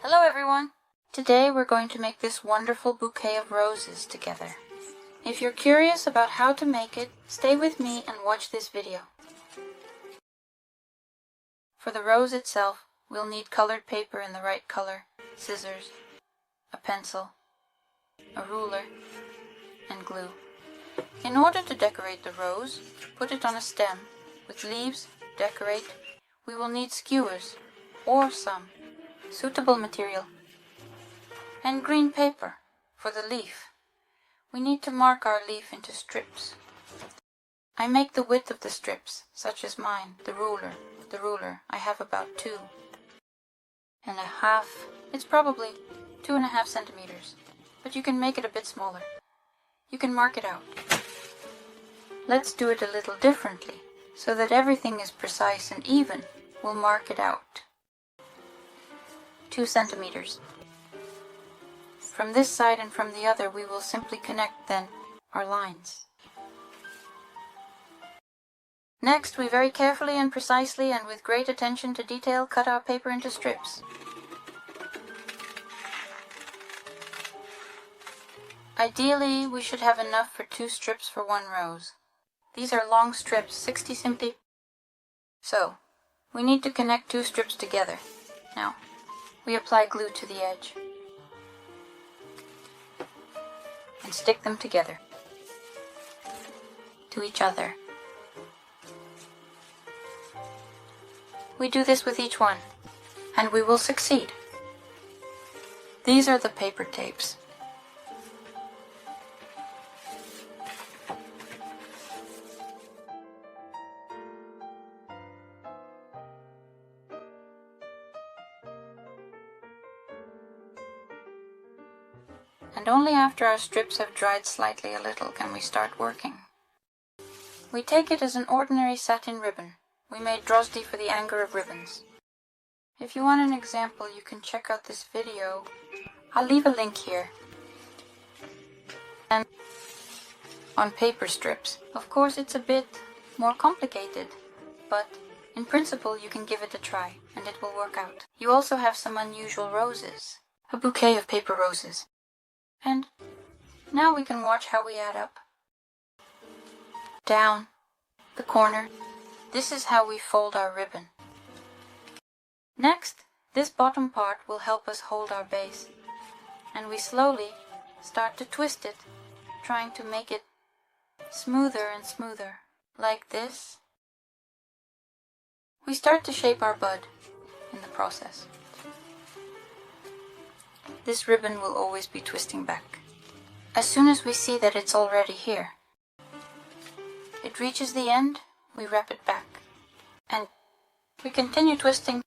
Hello everyone! Today we're going to make this wonderful bouquet of roses together. If you're curious about how to make it, stay with me and watch this video. For the rose itself, we'll need colored paper in the right color, scissors, a pencil, a ruler, and glue. In order to decorate the rose, put it on a stem. With leaves, decorate, we will need skewers, or some suitable material, and green paper for the leaf. We need to mark our leaf into strips. I make the width of the strips, such as mine, the ruler. I have about 2.5. It's probably 2.5 centimeters, but you can make it a bit smaller. You can mark it out. Let's do it a little differently, so that everything is precise and even. We'll mark it out. 2 centimeters. From this side and from the other we will simply connect then our lines. Next, we very carefully and precisely and with great attention to detail cut our paper into strips. Ideally, we should have enough for 2 strips for 1 rose. These are long strips, 60 cm. So, we need to connect 2 strips together. Now, we apply glue to the edge and stick them together to each other. We do this with each one, and we will succeed. These are the paper tapes. And only after our strips have dried slightly a little can we start working. We take it as an ordinary satin ribbon. We made Drozdy for the anger of ribbons. If you want an example, you can check out this video. I'll leave a link here. And on paper strips. Of course, it's a bit more complicated, but in principle you can give it a try and it will work out. You also have some unusual roses. A bouquet of paper roses. And now we can watch how we add up. Down, the corner. This is how we fold our ribbon. Next, this bottom part will help us hold our base. And we slowly start to twist it, trying to make it smoother and smoother, like this. We start to shape our bud in the process. This ribbon will always be twisting back. As soon as we see that it's already here, it reaches the end, we wrap it back. And we continue twisting.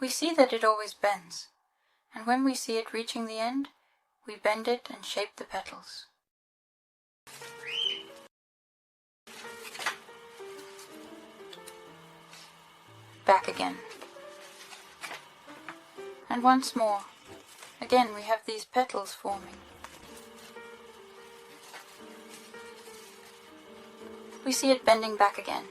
We see that it always bends. And when we see it reaching the end, we bend it and shape the petals. Back again. And once more. Again we have these petals forming. We see it bending back again.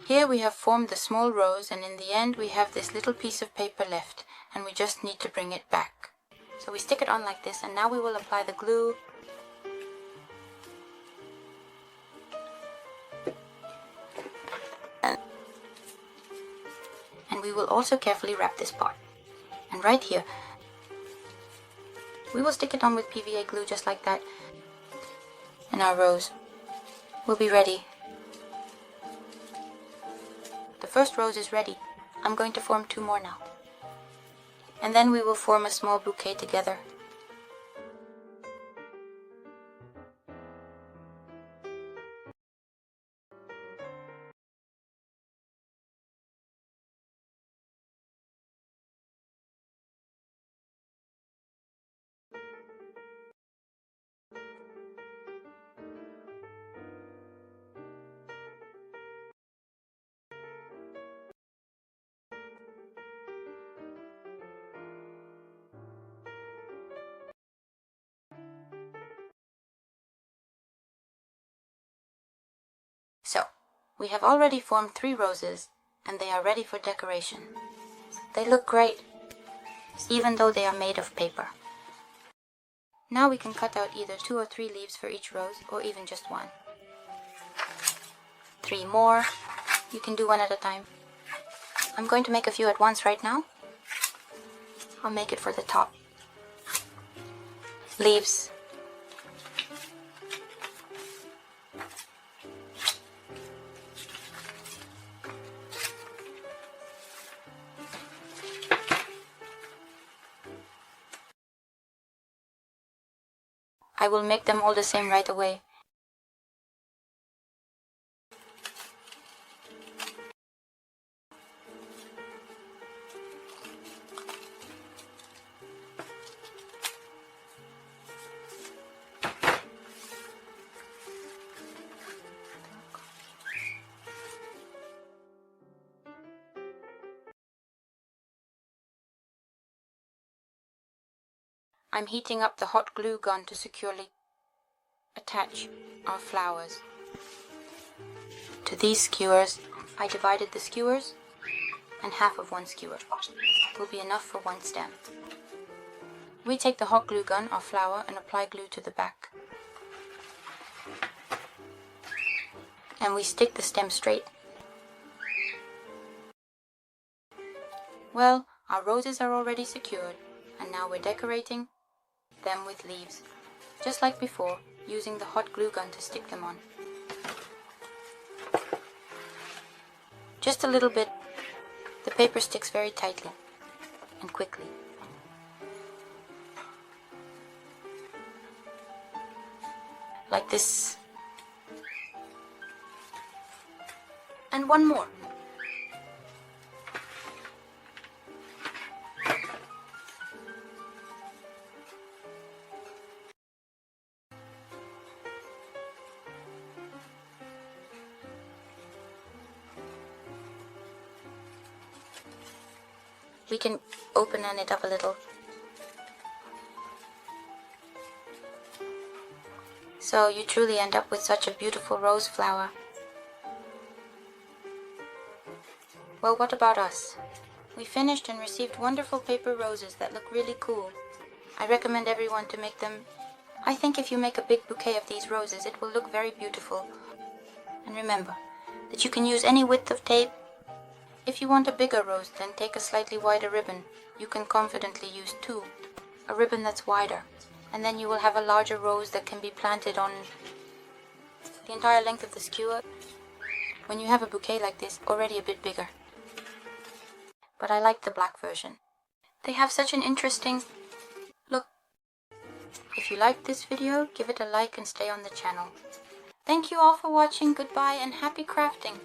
Here we have formed the small rose, and in the end we have this little piece of paper left, and we just need to bring it back. So we stick it on like this, and now we will apply the glue. we will also carefully wrap this part. And right here, we will stick it on with PVA glue just like that. And our rose will be ready. The first rose is ready. I'm going to form 2 more now. And then we will form a small bouquet together. So, we have already formed 3 roses, and they are ready for decoration. They look great, even though they are made of paper. Now we can cut out either 2 or 3 leaves for each rose, or even just 1. 3 more. You can do 1 at a time. I'm going to make a few at once right now. I'll make it for the top. Leaves. I will make them all the same right away. I'm heating up the hot glue gun to securely attach our flowers. To these skewers, I divided the skewers, and half of 1 skewer will be enough for 1 stem. We take the hot glue gun, our flower, and apply glue to the back. And we stick the stem straight. Well, our roses are already secured, and now we're decorating them with leaves, just like before, using the hot glue gun to stick them on. Just a little bit. The paper sticks very tightly and quickly. Like this. And 1 more. We can open it up a little. So you truly end up with such a beautiful rose flower. Well, what about us? We finished and received wonderful paper roses that look really cool. I recommend everyone to make them. I think if you make a big bouquet of these roses, it will look very beautiful. And remember that you can use any width of tape. If you want a bigger rose, then take a slightly wider ribbon. You can confidently use 2. A ribbon that's wider. And then you will have a larger rose that can be planted on the entire length of the skewer. When you have a bouquet like this, already a bit bigger. But I like the black version. They have such an interesting look. If you liked this video, give it a like and stay on the channel. Thank you all for watching. Goodbye and happy crafting.